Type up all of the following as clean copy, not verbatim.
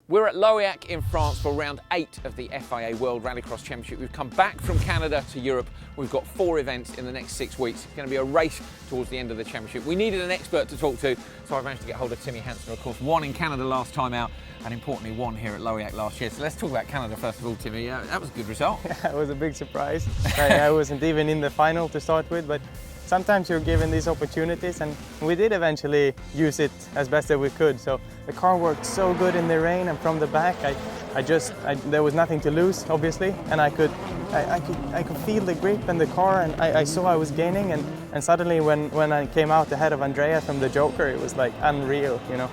We're at Loheac in France for round 8 of the FIA World Rallycross Championship. We've come back from Canada to Europe. We've got 4 events in the next 6 weeks. It's going to be a race towards the end of the championship. We needed an expert to talk to, so I've managed to get hold of Timmy Hansen, of course, won in Canada last time out, and importantly won here at Loheac last year. So let's talk about Canada first of all, Timmy. That was a good result. Yeah, it was a big surprise. I wasn't even in the final to start with, but sometimes you're given these opportunities, and we did eventually use it as best as we could. So the car worked so good in the rain, and from the back, there was nothing to lose, obviously, and I could feel the grip in the car, and I saw I was gaining, and suddenly when I came out ahead of Andrea from the Joker, it was like unreal, you know.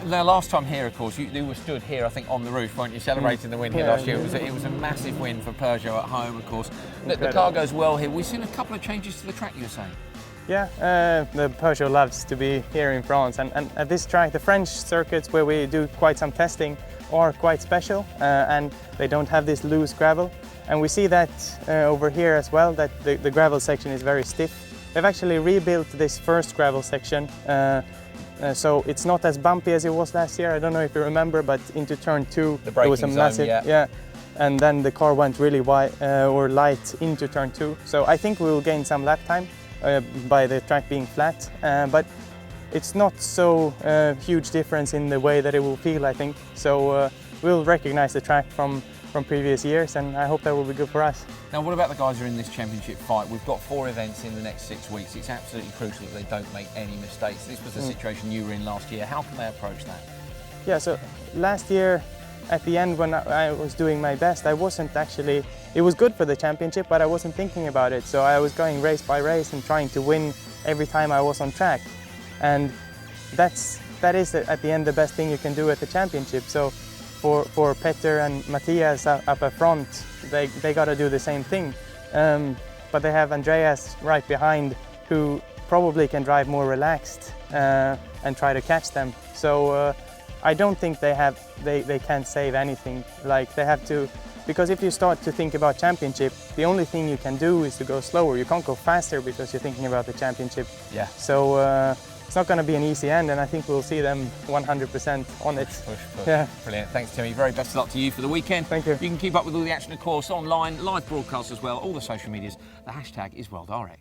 Now, last time here, of course, you were stood here, I think, on the roof, weren't you, celebrating the win here last year? It was a massive win for Peugeot at home, of course. The car goes well here. We've seen a couple of changes to the track, you were saying. Yeah, the Peugeot loves to be here in France, and at this track, the French circuits where we do quite some testing are quite special, and they don't have this loose gravel. And we see that over here as well, that the gravel section is very stiff. They've actually rebuilt this first gravel section, so it's not as bumpy as it was last year. I don't know if you remember, but into turn 2, there was a massive, yeah. And then the car went really wide or light into turn 2. So I think we will gain some lap time by the track being flat, but it's not so huge difference in the way that it will feel, I think. So we'll recognize the track from previous years, and I hope that will be good for us. Now, what about the guys who are in this championship fight? We've got 4 events in the next 6 weeks. It's absolutely crucial that they don't make any mistakes. This was the situation you were in last year. How can they approach that? Yeah, so last year, at the end when I was doing my best, I wasn't actually, it was good for the championship, but I wasn't thinking about it. So I was going race by race and trying to win every time I was on track. And that is at the end the best thing you can do at the championship. So for Petter and Matthias up front, they got to do the same thing. But they have Andreas right behind, who probably can drive more relaxed and try to catch them. So I don't think they can't save anything. Like, they have to, because if you start to think about championship, the only thing you can do is to go slower. You can't go faster because you're thinking about the championship. Yeah. So it's not going to be an easy end, and I think we'll see them 100% on it. Push. Yeah. Brilliant. Thanks, Timmy. Very best of luck to you for the weekend. Thank you. You can keep up with all the action, of course, online, live broadcasts as well, all the social medias. The hashtag is WorldRX.